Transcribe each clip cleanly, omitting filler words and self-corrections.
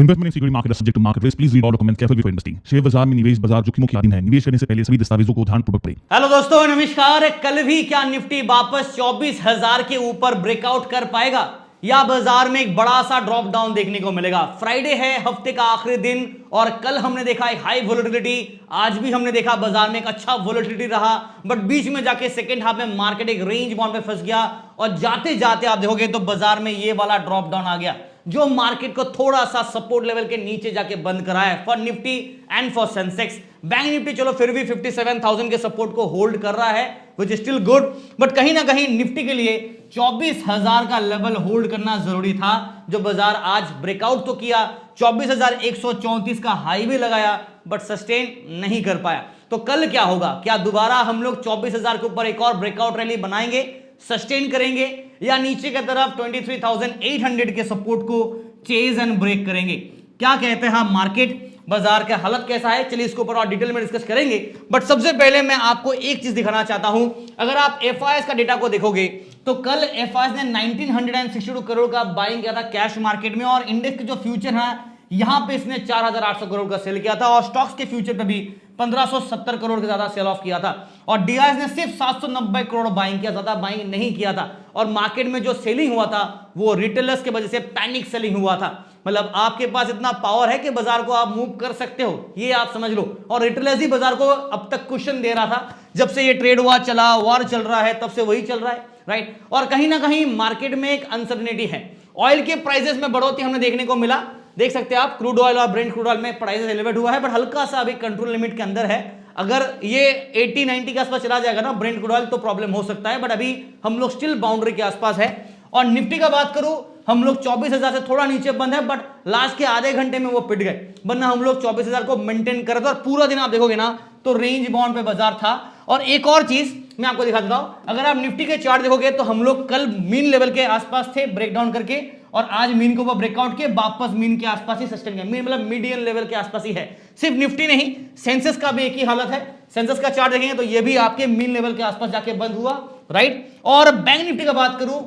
Investment in security market is subject to market risk. Please read all documents carefully before investing. Share बाजार में निवेश बाजार जोखिमों की अधीन है। निवेश करने से पहले सभी दस्तावेजों को ध्यानपूर्वक पढ़ें। हेलो दोस्तों, नमस्कार। कल भी क्या निफ्टी वापस 24,000 के ऊपर ब्रेकआउट कर पाएगा या बाजार में एक बड़ा सा ड्रॉप डाउन देखने को मिलेगा? फ्राइडे है, हफ्ते का आखिरी दिन, और कल हमने देखा एक हाई वोलेटिलिटी, आज भी हमने देखा बाजार में एक अच्छा वोलेटिलिटी रहा, बट बीच में जाके सेकंड हाफ में मार्केट एक रेंज बाउंड पे फंस गया और जाते जाते आप देखोगे तो बाजार में ये वाला ड्रॉप डाउन आ गया जो मार्केट को थोड़ा सा सपोर्ट लेवल के नीचे जाके बंद करा है for Nifty and for Sensex. Bank Nifty चलो फिर भी 57,000 के सपोर्ट को होल्ड कर रहा है, which is still good, but कहीं ना कहीं निफ्टी के लिए 24,000 का लेवल होल्ड करना जरूरी था, जो बाजार आज ब्रेकआउट तो किया, 24,134 का हाई भी लगाया, बट सस्टेन नहीं कर पाया। तो कल क्या होगा? क्या दोबारा हम लोग 24,000 के ऊपर एक और ब्रेकआउट रैली बनाएंगे, सस्टेन करेंगे, या नीचे की तरफ 23,800 के सपोर्ट को चेज एंड ब्रेक करेंगे? क्या कहते हैं मार्केट, बाजार का हालत कैसा है, चलिए इसके ऊपर और डिटेल में डिस्कस करेंगे। बट सबसे पहले मैं आपको एक चीज दिखाना चाहता हूं। अगर आप एफआईएस का डेटा को देखोगे तो कल एफआईएस ने 1962 करोड़ का बाइंग किया था कैश मार्केट में, और इंडेक्स के जो फ्यूचर है यहां पे इसने 4,800 करोड़ का सेल किया था, और स्टॉक्स के फ्यूचर पे भी 1,570 करोड़ के ज्यादा सेल ऑफ किया था, और डीआईएस ने सिर्फ 790 करोड़ बाइंग किया, ज्यादा बाइंग नहीं किया था। और मार्केट में जो सेलिंग हुआ था वो रिटेलर्स की वजह से पैनिक सेलिंग हुआ था, मतलब आपके पास इतना पावर है कि बाजार को आप मूव कर सकते हो, ये आप समझ लो। और रिटेलर्स ही बाजार को अब तक कुशन दे रहा था, जब से ये ट्रेड हुआ चला, वॉर चल रहा है, तब से वही चल रहा है, राइट। और कहीं ना कहीं मार्केट में एक अनसर्टेनिटी है। ऑयल के प्राइसेस में बढ़ोतरी हमें देखने को मिला, देख सकते हैं आप, क्रूड ऑयल और ब्रेंट क्रूड ऑयल में प्राइसेस एलिवेट हुआ है, बट हल्का सा अभी कंट्रोल लिमिट के अंदर है। अगर ये 80-90 के आसपास चला जाएगा ना ब्रेंट क्रूड ऑयल, तो प्रॉब्लम हो सकता है, बट अभी हम लोग स्टिल बाउंड्री के आसपास है। और निफ्टी का बात करूं, हम लोग 24,000 से थोड़ा नीचे बंद है, बट लास्ट के आधे घंटे में वो पिट गए, वरना हम लोग 24,000 को मेंटेन कर रहे थे, और पूरा दिन आप देखोगे ना तो रेंज बाउंड पे बाजार था। और एक और चीज मैं आपको दिखा देता हूं, अगर आप निफ्टी के चार्ट देखोगे तो हम लोग कल मीन लेवल के आसपास थे ब्रेकडाउन करके, और आज मीन को ब्रेकआउट के वापस मीन के आसपास ही सस्टेन किया, मीन मतलब मीडियन लेवल के आसपास ही है। सिर्फ निफ्टी नहीं, सेंसेस का भी एक ही हालत है। सेंसेस का चार्ट देखेंगे तो ये भी आपके मीन लेवल के आसपास जाके बंद हुआ, राइट। और बैंक निफ्टी का बात करूं,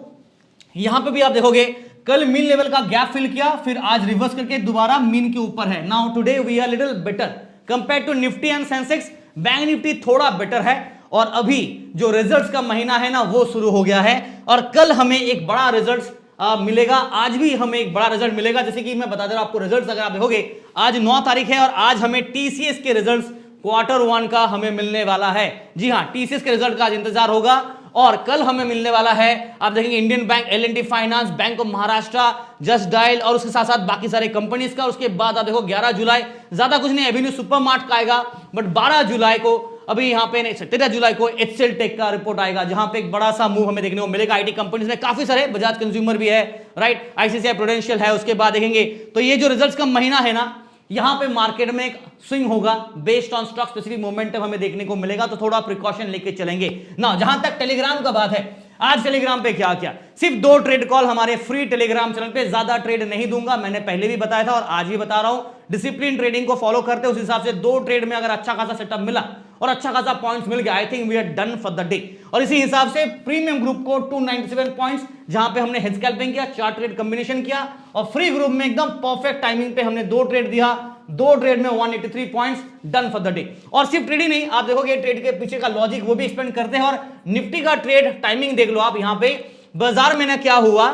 यहां पे भी आप देखोगे कल मीन लेवल का गैप फिल किया, फिर आज रिवर्स करके दोबारा मीन के ऊपर है। Now today we are little better compare to Nifty and Sensex. Bank Nifty थोड़ा बेटर है, और अभी जो रिजल्ट्स का महीना है ना वो शुरू हो गया है, और कल हमें एक बड़ा रिजल्ट मिलेगा, आज भी हमें एक बड़ा रिजल्ट मिलेगा। जैसे कि मैं बता दे रहा हूं आपको, रिजल्ट्स अगर आप देखोगे आज 9 तारीख है, और आज हमें टीसीएस के रिजल्ट्स Q1 का हमें मिलने वाला है। जी हां, टीसीएस के रिजल्ट का आज इंतजार होगा, और कल हमें मिलने वाला है, आप देखेंगे Indian bank, L&T finance, bank of Maharashtra, just dial, और उसके साथ साथ बाकी सारे कंपनीज का। उसके बाद आप देखो 11 जुलाई, ज्यादा कुछ नहीं, एवेन्यू सुपरमार्ट का आएगा, बट 12 जुलाई को, अभी यहाँ पे नहीं, 13 जुलाई को HCL टेक का रिपोर्ट आएगा, जहां पे एक बड़ा सा मूव हमें देखने को मिलेगा। आईटी कंपनीज में काफी सारे, बजाज कंज्यूमर भी है, राइट, आईसीआईसीआई प्रूडेंशियल है। उसके बाद देखेंगे तो ये जो रिजल्ट्स का महीना है ना, यहां पे मार्केट में एक स्विंग होगा based on stock specific momentum हमें देखने को मिलेगा, तो थोड़ा प्रिकॉशन लेके चलेंगे ना। जहां तक टेलीग्राम का बात है, आज टेलीग्राम पे क्या क्या, सिर्फ 2 ट्रेड कॉल हमारे फ्री टेलीग्राम चैनल पे, ज्यादा ट्रेड नहीं दूंगा, मैंने पहले भी बताया था और आज भी बता रहा हूं। डिसिप्लिन ट्रेडिंग को फॉलो करते उस हिसाब से 2 ट्रेड में अगर अच्छा खासा सेटअप मिला और अच्छा खासा पॉइंट्स मिल गया, I think we are done for the day. और इसी हिसाब से प्रीमियम ग्रुप को 297 पॉइंट्स, जहां पे हमने हेड स्कैल्पिंग किया, 4 ट्रेड कॉम्बिनेशन किया, और फ्री ग्रुप में एकदम परफेक्ट टाइमिंग पे हमने 2 ट्रेड दिया, 2 ट्रेड में 183 points, done for the day. और सिर्फ ट्रेड ही नहीं, आप देखोगे ट्रेड के पीछे का लॉजिक वो भी एक्सप्लेन करते हैं। और निफ्टी का ट्रेड टाइमिंग देख लो आप, यहां पे बाजार में ना क्या हुआ,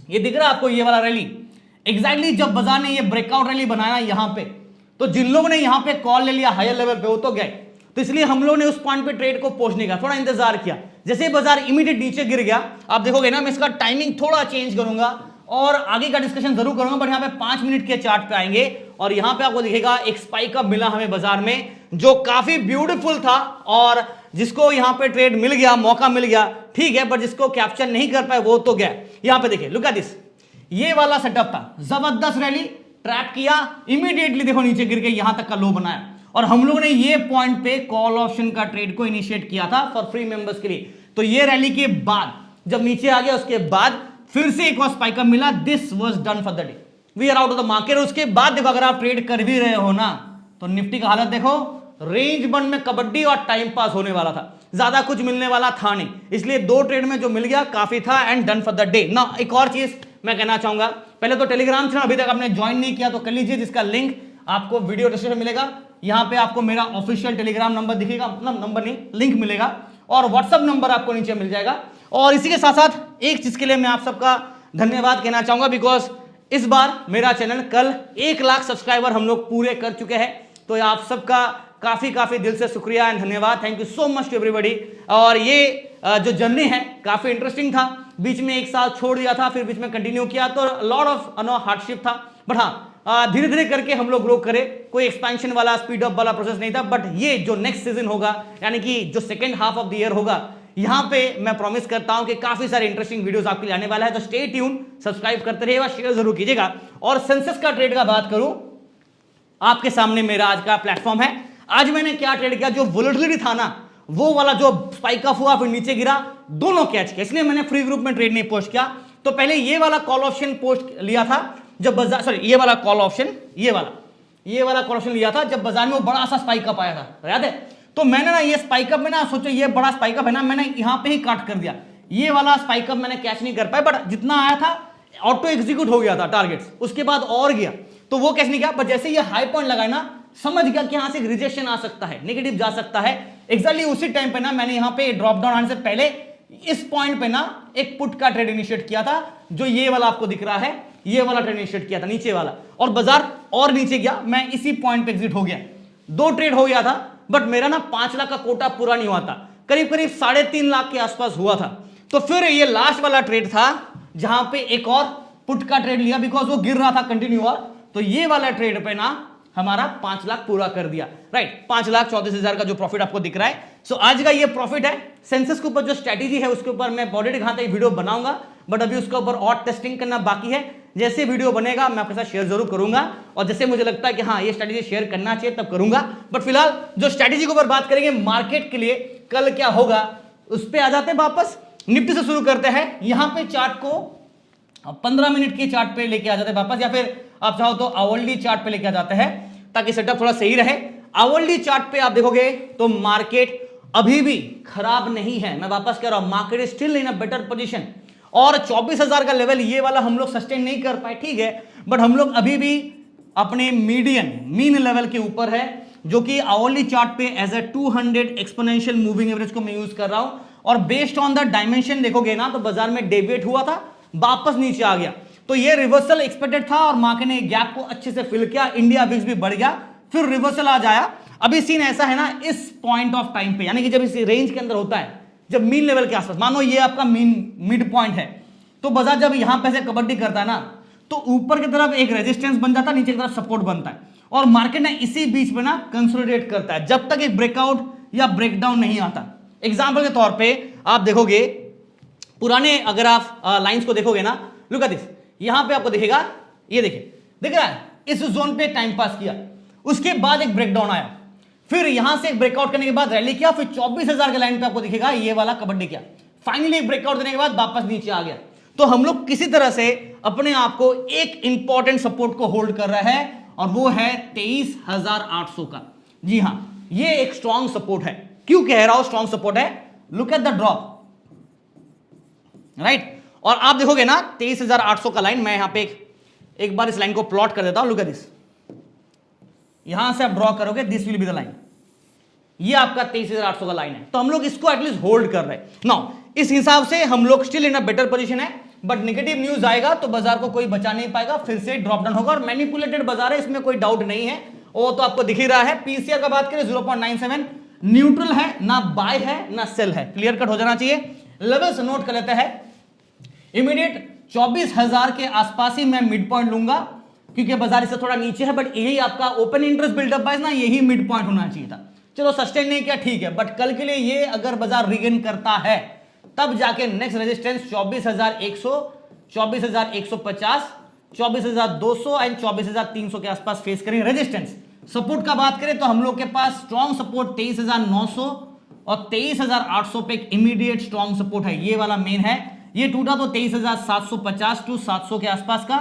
ये दिख रहा है आपको, ये वाला रैली एग्जैक्टली जब बाजार ने ये ब्रेकआउट रैली बनाया यहां पे, तो जिन लोगों ने यहां पे कॉल ले लिया हायर लेवल पे वो तो गए, तो इसलिए हम लोग ने उस पॉइंट पे ट्रेड को पहुंचने का थोड़ा इंतजार किया। जैसे बाजार इमीडिएट नीचे गिर गया, आप देखोगे ना, मैं इसका टाइमिंग थोड़ा चेंज करूंगा और आगे का डिस्कशन जरूर करूंगा, बट यहां पे 5 मिनट के चार्ट पे आएंगे, और यहां पे आपको दिखेगा एक स्पाइक अप मिला हमें बाजार में, जो काफी ब्यूटीफुल था, और जिसको यहां पे ट्रेड मिल गया, मौका मिल गया, ठीक है, बट जिसको कैप्चर नहीं कर पाए वो तो गया। यहां पे देखिए, लुक एट दिस, ये वाला सेटअप था, जबरदस्त रैली, ट्रैप किया, इमीडिएटली देखो नीचे गिर के यहां तक का लो बनाया, और हम लोगों ने ये पॉइंट पे कॉल ऑप्शन का ट्रेड को इनिशिएट किया था फॉर फ्री मेंबर्स के लिए। तो ये रैली के बाद जब नीचे आ गया, उसके बाद फिर से एक और स्पाइक अप मिला, this was done for the day, we are out of the market. उसके बाद देखो, अगर आप ट्रेड कर भी रहे हो ना, तो निफ्टी का हालत देखो, रेंज बंद में कबड्डी और टाइम पास होने वाला था, ज्यादा कुछ मिलने वाला था नहीं, इसलिए 2 ट्रेड में जो मिल गया काफी था, and done for the day ना। एक और चीज मैं कहना चाहूंगा, पहले तो टेलीग्राम चैनल अभी तक आपने ज्वाइन नहीं किया तो कर लीजिए, जिसका लिंक आपको वीडियो डिस्क्रिप्शन में मिलेगा। यहां पे आपको मेरा ऑफिशियल टेलीग्राम नंबर दिखेगा, मतलब नंबर नहीं, लिंक मिलेगा, और व्हाट्सएप नंबर आपको नीचे मिल जाएगा। और इसी के साथ साथ एक चीज के लिए मैं आप सबका धन्यवाद कहना चाहूंगा, बिकॉज इस बार मेरा चैनल कल 1 लाख सब्सक्राइबर हम लोग पूरे कर चुके हैं। तो आप सबका काफी दिल से शुक्रिया एंड धन्यवाद। Thank you so much to everybody. और ये जो जर्नी है काफी इंटरेस्टिंग था, बीच में 1 साल छोड़ दिया था, फिर बीच में कंटिन्यू किया, तो लॉट ऑफ हार्डशिप था, बट हाँ धीरे धीरे करके हम लोग ग्रो करे। कोई एक्सपेंशन वाला स्पीड अप वाला प्रोसेस नहीं था, बट ये जो नेक्स्ट सीजन होगा, यानी कि जो second half of the year होगा, यहां पे मैं प्रॉमिस करता हूं कि काफी सारे इंटरेस्टिंग वीडियोस आपके लिए आने वाला है। तो स्टे ट्यून, सब्सक्राइब करते रहिएगा, शेयर जरूर कीजिएगा। और सेंसेक्स का ट्रेड का बात करूं, आपके सामने मेरा आज का प्लेटफॉर्म है। आज मैंने क्या ट्रेड किया, जो वोलेटिलिटी था ना, वो वाला जो स्पाइक अप हुआ फिर नीचे गिरा, दोनों कैच किया, इसलिए मैंने फ्री ग्रुप में ट्रेड नहीं पोस्ट किया। तो पहले ये वाला कॉल ऑप्शन पोस्ट लिया था जब बाजार, सॉरी ये वाला कॉल ऑप्शन, ये वाला कॉल ऑप्शन लिया था जब बाजार में वो बड़ा सा स्पाइक अप आया था, याद है? तो मैंने ना ये स्पाइक अप में ना सोचो ये बड़ा स्पाइक अप है ना, मैंने यहां पे ही काट कर दिया। ये वाला स्पाइक अप मैंने कैच नहीं कर पाया, बट जितना आया था ऑटो एग्जीक्यूट हो गया था टारगेट्स, उसके बाद और गया, तो वो कैच नहीं किया। पर जैसे ये हाई पॉइंट लगाया ना, समझ गया कि यहां से रिजेक्शन आ सकता है, नेगेटिव जा सकता है। एग्जैक्टली उसी टाइम पे ना मैंने यहां पे ड्रॉप डाउन आने से पहले इस पॉइंट पे ना एक पुट का ट्रेड इनिशिएट किया था, जो ये वाला आपको दिख रहा है, ये वाला ट्रेड इनिशिएट किया था नीचे वाला, और बाजार और नीचे गया, मैं इसी पॉइंट पे एग्जिट हो गया। 2 ट्रेड हो गया था, बट मेरा ना 5 लाख का कोटा पूरा नहीं हुआ था, करीब 3.5 लाख के आसपास हुआ था। तो फिर ये लास्ट वाला ट्रेड था जहां पे एक और पुट का ट्रेड लिया, बिकॉज वो गिर रहा था कंटिन्यू, तो ये वाला ट्रेड पे ना हमारा 5 लाख पूरा कर दिया, राइट? 5,34,000 का जो प्रॉफिट आपको दिख रहा है। सो आज का ये प्रॉफिट है। सेंसेस के ऊपर जो स्ट्रैटेजी है उसके ऊपर मैं बॉडी दिखाते वीडियो बनाऊंगा, बट अभी उसके ऊपर और टेस्टिंग करना बाकी है। जैसे वीडियो बनेगा मैं आपके साथ शेयर जरूर करूंगा, और जैसे मुझे लगता है कि हाँ ये स्ट्रैटेजी शेयर करना चाहिए तब करूंगा। बट फिलहाल जो स्ट्रैटेजी के ऊपर बात करेंगे मार्केट के लिए कल क्या होगा, उस पर आ जाते हैं वापस। निफ्टी से शुरू करते हैं। यहां पे चार्ट को 15 मिनट के चार्ट पे लेके आ जाते हैं वापस, या फिर आप चाहो तो आवरली चार्ट पे लेके आ जाते हैं, ताकि सेटअप थोड़ा सही रहे। आवरली चार्ट पे आप देखोगे तो मार्केट अभी भी खराब नहीं है, मैं वापस कह रहा हूं, market still in a better position. और 24,000 का लेवल ये वाला हम लोग सस्टेन नहीं कर पाए, ठीक है, बट हम लोग अभी भी अपने मीन लेवल के ऊपर है, जो कि आवरली चार्ट पे as a 200 exponential moving average को मैं यूज कर रहा हूं। और बेस्ड ऑन द डायमेंशन देखोगे ना, तो बाजार में डेविएट हुआ था, वापस नीचे आ गया, तो ये रिवर्सल एक्सपेक्टेड था, और मार्केट ने गैप को अच्छे से फिल किया, इंडिया विक्स भी बढ़ गया, फिर रिवर्सल आ जाया। अभी सीन ऐसा है ना, इस पॉइंट ऑफ टाइम पे, यानी कि जब इस रेंज के अंदर होता है, जब मीन लेवल के आसपास, मानो ये आपका मिड पॉइंट है, तो बाजार जब यहां पे से कबड्डी करता है ना, तो ऊपर की तरफ एक रेजिस्टेंस बन जाता है, नीचे की तरफ सपोर्ट बनता है, और मार्केट ने इसी बीच में ना कंसोलिडेट करता है, जब तक एक ब्रेकआउट या ब्रेकडाउन नहीं आता। एग्जाम्पल के तौर पर आप देखोगे पुराने, अगर आप लाइंस को देखोगे ना, लुक एट दिस, यहां पे आपको दिखेगा, ये देखिए, दिख रहा है, इस जोन पे टाइम पास किया, उसके बाद एक ब्रेकडाउन आया, फिर यहां से एक ब्रेकआउट करने के बाद रैली किया, फिर 24,000 के लाइन पे आपको दिखेगा ये वाला कबड्डी किया, फाइनली एक ब्रेकआउट देने के बाद वापस नीचे आ गया। तो हम लोग किसी तरह से अपने आप को एक इंपॉर्टेंट सपोर्ट को होल्ड कर रहा है, और वो है 23,800 का। जी हां, ये एक स्ट्रॉन्ग सपोर्ट है। क्यों कह रहा हूं स्ट्रॉन्ग सपोर्ट है? Look at the drop, right? और आप देखोगे ना 23,800 का लाइन, मैं यहां पे एक बार इस लाइन को प्लॉट कर देता हूं। लुक एट दिस, यहां से आप ड्रॉ करोगे, this will be the line, ये आपका 23,800 का लाइन है, तो हम लोग इसको एटलीस्ट होल्ड कर रहे हैं। नाउ इस हिसाब से हम लोग still in a better position है, बट नेगेटिव न्यूज आएगा तो बाजार को कोई बचा नहीं पाएगा, फिर से ड्रॉप डाउन होगा, और मैनिपुलेटेड बाजार है, इसमें कोई डाउट नहीं है, वो तो आपको दिख ही रहा है। पीसीआर का बात करें 0.97, न्यूट्रल है, ना बाय है ना सेल है, क्लियर कट हो जाना चाहिए। लेवल्स नोट कर लेते हैं, इमीडिएट 24,000 के आसपास ही मैं मिड पॉइंट लूंगा, क्योंकि बाजार इससे थोड़ा नीचे है, बट यही आपका ओपन इंटरेस्ट बिल्डअप प्राइस ना, यही मिड पॉइंट होना चाहिए था। चलो सस्टेन नहीं किया, ठीक है, बट कल के लिए ये अगर बाजार रिगेन करता है, तब जाके नेक्स्ट रेजिस्टेंस 24,100, 24,150, 24,200 एंड 24,300 के आसपास फेस करेंगे रेजिस्टेंस। सपोर्ट का बात करें तो हम लोग के पास स्ट्रॉन्ग सपोर्ट 23,900 और 23,800 पे एक इमीडिएट स्ट्रॉन्ग सपोर्ट है, ये वाला मेन है। ये टूटा तो 23,750 टू 700 के आसपास का,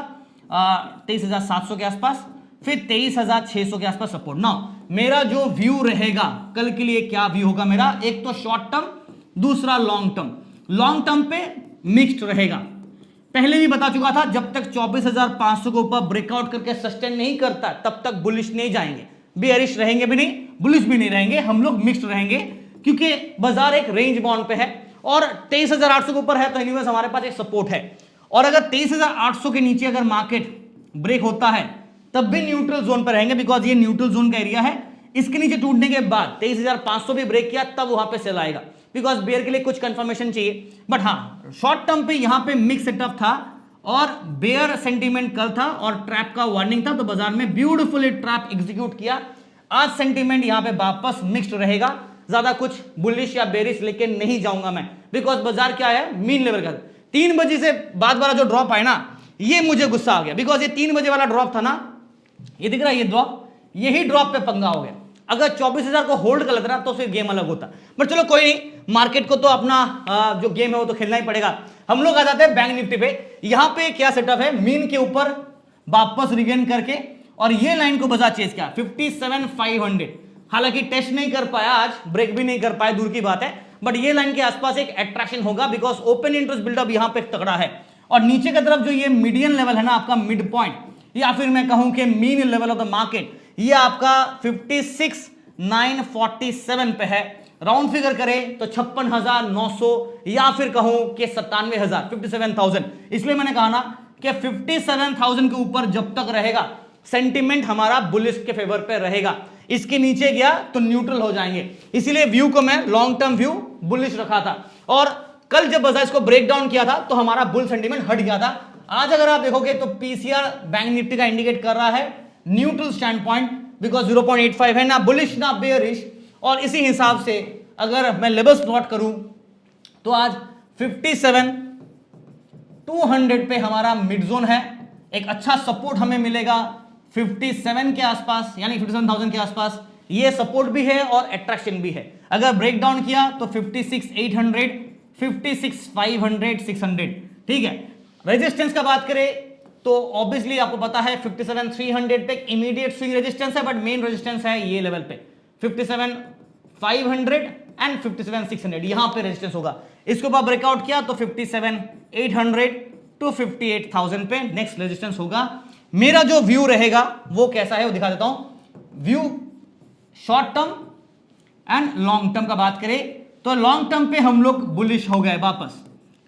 23,700 के आसपास, फिर 23,600 के आसपास सपोर्ट। नाउ मेरा जो व्यू रहेगा कल के लिए, क्या व्यू होगा मेरा? एक तो शॉर्ट टर्म, दूसरा लॉन्ग टर्म। लॉन्ग टर्म पे मिक्स्ड रहेगा, पहले भी बता चुका था, जब तक 24,500 के ऊपर ब्रेकआउट करके सस्टेन नहीं करता तब तक बुलिश नहीं जाएंगे, बेयरिश रहेंगे भी नहीं, बुलिश भी नहीं रहेंगे, हम लोग मिक्स्ड रहेंगे, क्योंकि बाजार एक रेंज बाउंड पे है और 23,800 के ऊपर है तो एनीवेज हमारे पास एक सपोर्ट है। और अगर 23,800 के नीचे अगर मार्केट ब्रेक होता है तब भी न्यूट्रल जोन पर रहेंगे, बिकॉज ये न्यूट्रल जोन का एरिया है। इसके नीचे टूटने के बाद 23,500 भी ब्रेक किया तब वहां पे सेल आएगा, बिकॉज बेयर के लिए कुछ कंफर्मेशन चाहिए। बट हाँ, शॉर्ट टर्म पे यहां पे मिक्स सेटअप था और बेयर सेंटीमेंट कल था और ट्रैप का वार्निंग था, तो बाजार में ब्यूटीफुली ट्रैप एग्जीक्यूट किया। आज सेंटीमेंट यहां पे वापस मिक्स्ड रहेगा, ज्यादा कुछ बुलिश या बेरिश लेके नहीं जाऊंगा मैं, बिकॉज बाजार क्या है, मीन लेवल का 3 बजे से बाद वाला जो ड्रॉप आया ना, ये मुझे गुस्सा आ गया, बिकॉज ये 3 बजे वाला ड्रॉप था ना, ये दिख रहा है ये ड्रॉप, यही ड्रॉप पे पंगा हो गया। अगर 24,000 को होल्ड कर लेता ना तो फिर गेम अलग होता, बट चलो कोई नहीं, मार्केट को तो अपना जो गेम है वो तो खेलना ही पड़ेगा। हम लोग आ जाते हैं बैंक निफ्टी पे। यहां पे क्या सेटअप है, मीन के ऊपर वापस रिगेन करके और ये लाइन को बाजार चेज किया 57,500। हालांकि टेस्ट नहीं कर पाया आज, ब्रेक भी नहीं कर पाया, दूर की बात है, बट ये लाइन के आसपास एक अट्रैक्शन होगा, बिकॉज ओपन इंटरेस्ट बिल्डअप यहां पे तगड़ा है। और नीचे की तरफ जो ये मीडियन लेवल है ना आपका, मिड पॉइंट, या फिर मैं कहूं कि mean level of the market, ये आपका 56,947 पे है। राउंड फिगर करें तो 56,900 या फिर कहूं कि 97,000, 57,000। इसलिए मैंने कहा ना कि 57,000 के ऊपर जब तक रहेगा सेंटीमेंट हमारा बुलिश के फेवर पे रहेगा। इसके नीचे गया तो न्यूट्रल हो जाएंगे, इसीलिए व्यू को मैं लॉन्ग टर्म व्यू बुलिश रखा था। और कल जब बाजार इसको ब्रेक डाउन किया था तो हमारा बुल सेंटीमेंट हट गया था। आज अगर आप देखोगे तो पीसीआर बैंक निफ्टी का इंडिकेट कर रहा है न्यूट्रल स्टैंड पॉइंट, बिकॉज 0.85 है, ना बुलिश ना बेयरिश। और इसी हिसाब से अगर मैं लेवल्स प्लॉट करूं तो आज 57,200 पे हमारा मिड जोन है। एक अच्छा सपोर्ट हमें मिलेगा 57 के आसपास, यानी 57,000 के आसपास। ये सपोर्ट भी है और अट्रैक्शन भी है। अगर ब्रेक डाउन किया तो 56,800, 56,500, 600, ठीक है। रेजिस्टेंस का बात करें तो ऑब्वियसली आपको पता है 57,300 पे इमीडिएट स्विंग रेजिस्टेंस है, बट मेन रेजिस्टेंस है ये लेवल पे 57,500 एंड 57,600, यहां पे रेजिस्टेंस होगा। इसके ऊपर ब्रेकआउट किया तो 57,800 टू 58,000 पे नेक्स्ट रेजिस्टेंस होगा। मेरा जो व्यू रहेगा वो कैसा है वो दिखा देता हूं। View short term and long term का बात करें तो लॉन्ग टर्म पे हम लोग बुलिश हो गए वापस।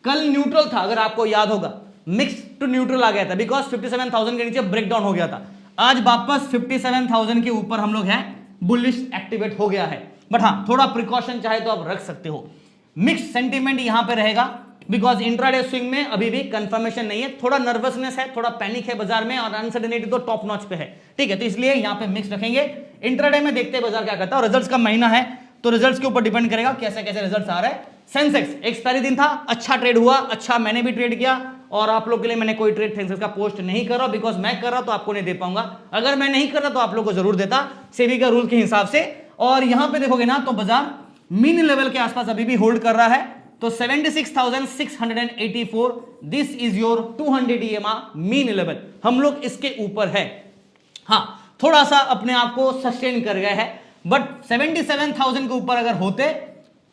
कल न्यूट्रल था, अगर आपको याद होगा, मिक्स टू न्यूट्रल आ गया था, बिकॉज 57,000 के नीचे ब्रेकडाउन हो गया था। आज वापस 57,000 के ऊपर हम लोग हैं, बुलिश एक्टिवेट हो गया है। बट हाँ, थोड़ा प्रिकॉशन चाहे तो आप रख सकते हो। मिक्स सेंटीमेंट यहां पे रहेगा, बिकॉज इंट्राडे स्विंग में अभी भी कंफर्मेशन नहीं है, थोड़ा नर्वसनेस है, थोड़ा पैनिक है बाजार में, और अनसर्टेनिटी तो टॉप नॉच पे है, ठीक है। तो इसलिए यहां पे मिक्स रखेंगे। इंट्राडे में देखते हैं बाजार क्या करता है, और रिजल्ट्स का महीना है तो रिजल्ट्स के ऊपर डिपेंड करेगा कैसे कैसे रिजल्ट्स आ रहे हैं। सेंसेक्स एक्सपायरी दिन था, अच्छा ट्रेड हुआ, अच्छा मैंने भी ट्रेड किया, और आप लोग के लिए मैंने कोई ट्रेड सेंसेक्स का पोस्ट नहीं कर रहा, बिकॉज मैं कर रहा तो आपको नहीं दे पाऊंगा। अगर मैं नहीं कर रहा तो आप लोग को जरूर देता, सेबी का रूल के हिसाब से। और यहां पे देखोगे ना तो बाजार मीन लेवल के आसपास अभी भी होल्ड कर रहा है, तो 76,684, this is your 200 EMA mean level, हम लोग इसके ऊपर है। हाँ, थोड़ा सा अपने आप को सस्टेन कर गए हैं, बट 77,000 के ऊपर अगर होते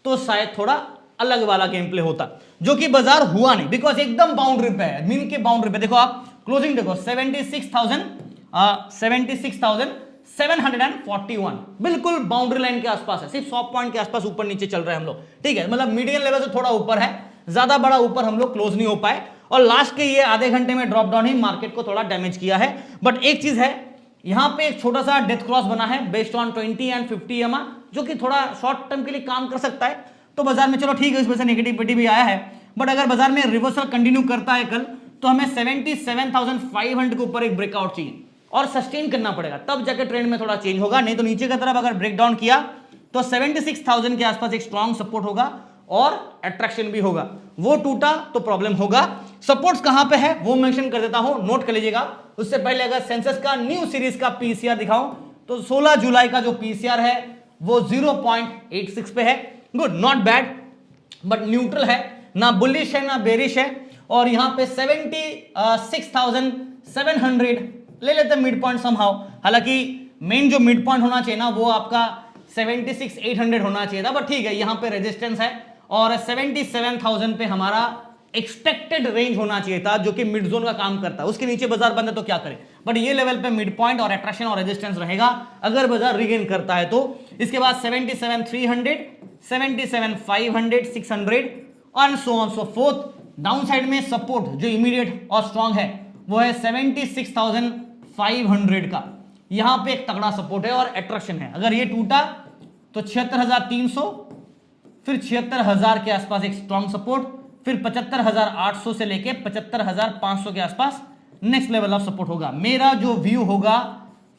तो शायद थोड़ा अलग वाला गेम प्ले होता, जो कि बाजार हुआ नहीं, बिकॉज एकदम बाउंड्री पे है, मीन के बाउंड्री पे। देखो आप क्लोजिंग देखो 76,741, बिल्कुल बाउंड्री लाइन के आसपास है, सिर्फ 100 पॉइंट के आसपास ऊपर नीचे चल रहे हैं हम लोग, ठीक है। मतलब मीडियम लेवल से थोड़ा ऊपर है, ज्यादा बड़ा ऊपर हम लोग क्लोज नहीं हो पाए, और लास्ट के ये आधे घंटे में ड्रॉप डाउन ही मार्केट को थोड़ा डैमेज किया है। बट एक चीज है, यहां पे एक छोटा सा डेथ क्रॉस बना है बेस्ड ऑन 20 एंड 50 EMA, जो कि थोड़ा शॉर्ट टर्म के लिए काम कर सकता है। तो बाजार में चलो ठीक है, इस वजह से नेगेटिविटी भी आया है, बट अगर बाजार में रिवर्सल कंटिन्यू करता है कल, तो हमें 77,500 के ऊपर एक ब्रेकआउट चाहिए और सस्टेन करना पड़ेगा, तब जाकर ट्रेंड में थोड़ा चेंज होगा। नहीं तो नीचे की तरफ अगर ब्रेक डाउन किया तो 76,000 के आसपास एक स्ट्रॉन्ग सपोर्ट होगा और अट्रैक्शन भी होगा, वो टूटा तो प्रॉब्लम होगा। सपोर्ट्स कहां पे है वो मेंशन कर देता हूं, नोट कर लीजिएगा। उससे पहले अगर सेंसेक्स का न्यू सीरीज का पीसीआर दिखाऊं तो 16 जुलाई का जो पीसीआर है वो 0.86 पे है। Good, not bad, but neutral है, ना बुलिश है ना बेरिश है। और यहां पे 76,700 ले लेते हैं मिड पॉइंट समहाउ। हालांकि मेन जो मिड पॉइंट होना चाहिए ना वो आपका 76,800 होना चाहिए था, बट ठीक है, यहां पे रेजिस्टेंस है और 77,000 पे हमारा एक्सपेक्टेड रेंज होना चाहिए था जो कि मिड जोन का काम करता है। उसके नीचे बाजार बंद है तो क्या करे, बट ये लेवल पे मिड पॉइंट और अट्रैक्शन और रेजिस्टेंस रहेगा अगर बाजार रीगेन करता है तो। इसके बाद 77,300, 77,500, 600 और so on so fourth. Down side में सपोर्ट जो इमीडिएट और स्ट्रांग है वो है 76,500 का। यहां पे एक तगड़ा सपोर्ट है और अट्रैक्शन है। अगर ये टूटा तो 76,300, फिर 76,000 के आसपास एक स्ट्रांग सपोर्ट, फिर 75,800 से लेके 75,500 के आसपास नेक्स्ट लेवल ऑफ सपोर्ट होगा। मेरा जो व्यू होगा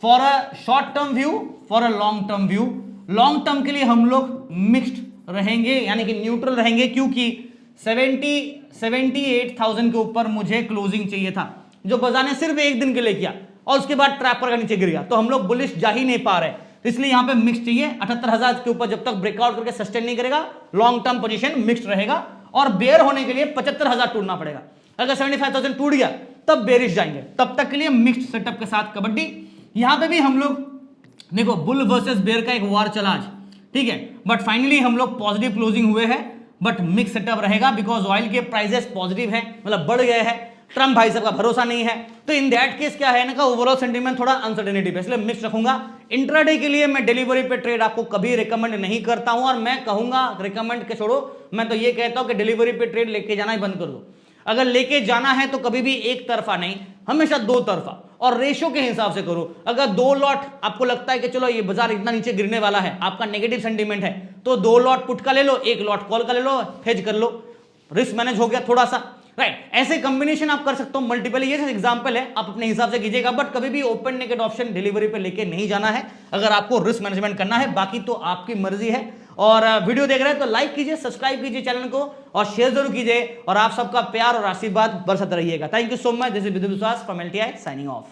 for a short term view, for a long term view, long term के लिए हम लोग मिक्स्ड रहेंगे यानी कि न्यूट्रल रहेंगे, क्योंकि 78,000 के ऊपर मुझे क्लोजिंग चाहिए था जो बाजार ने सिर्फ एक दिन के लिए किया और उसके बाद ट्रैपर का नीचे गिर गया, तो हम लोग बुलिश जा ही नहीं पा रहे, इसलिए यहां पे मिक्स चाहिए। 78,000 के ऊपर जब तक ब्रेकआउट करके सस्टेन नहीं करेगा लॉन्ग टर्म पोजीशन मिक्स्ड रहेगा और बेयर होने के लिए 75,000 टूटना पड़ेगा। अगर 75,000 टूट गया तब बेरिश जाएंगे, तब तक के लिए मिक्स्ड सेटअप के साथ कबड्डी। यहां पे भी हम लोग देखो बुल वर्सेस बेयर का एक वार चला आज, ठीक है, बट फाइनली हम लोग पॉजिटिव क्लोजिंग हुए हैं, बट मिक्स सेटअप रहेगा बिकॉज ऑयल के प्राइसेस पॉजिटिव है, मतलब बढ़ गए हैं। ट्रम्प भाई साहब का भरोसा नहीं है, तो इन दैट केस क्या है ना, ओवरऑल सेंटीमेंट थोड़ा अनसर्टेनिटी पे, इसलिए मिक्स रखूंगा। इंट्राडे के लिए मैं डिलीवरी पे ट्रेड आपको कभी रिकमेंड नहीं करता हूं, और मैं कहूंगा रिकमेंड के छोड़ो, मैं तो ये कहता हूं कि डिलीवरी पे ट्रेड लेके जाना ही बंद कर दो। अगर लेके जाना है तो कभी भी एक तरफा नहीं, हमेशा दो तरफा, और रेशो के हिसाब से करो। अगर 2 लॉट आपको लगता है कि चलो ये बाजार इतना नीचे गिरने वाला है, आपका नेगेटिव सेंटीमेंट है, तो 2 लॉट पुट का ले लो, 1 लॉट कॉल का ले लो, हेज कर लो, रिस्क मैनेज हो गया थोड़ा सा, राइट। ऐसे कॉम्बिनेशन आप कर सकते हो मल्टीपल, ये एग्जांपल है, आप अपने हिसाब से कीजिएगा, बट कभी भी ओपन नेकेड ऑप्शन डिलीवरी पे लेके नहीं जाना है अगर आपको रिस्क मैनेजमेंट करना है, बाकी तो आपकी मर्जी है। और वीडियो देख रहे हैं तो लाइक कीजिए, सब्सक्राइब कीजिए चैनल को और शेयर जरूर कीजिए, और आप सबका प्यार और आशीर्वाद बरसत रहिएगा। Thank you so much, this is विद्युत विश्वास फ्रॉम LTI साइनिंग ऑफ।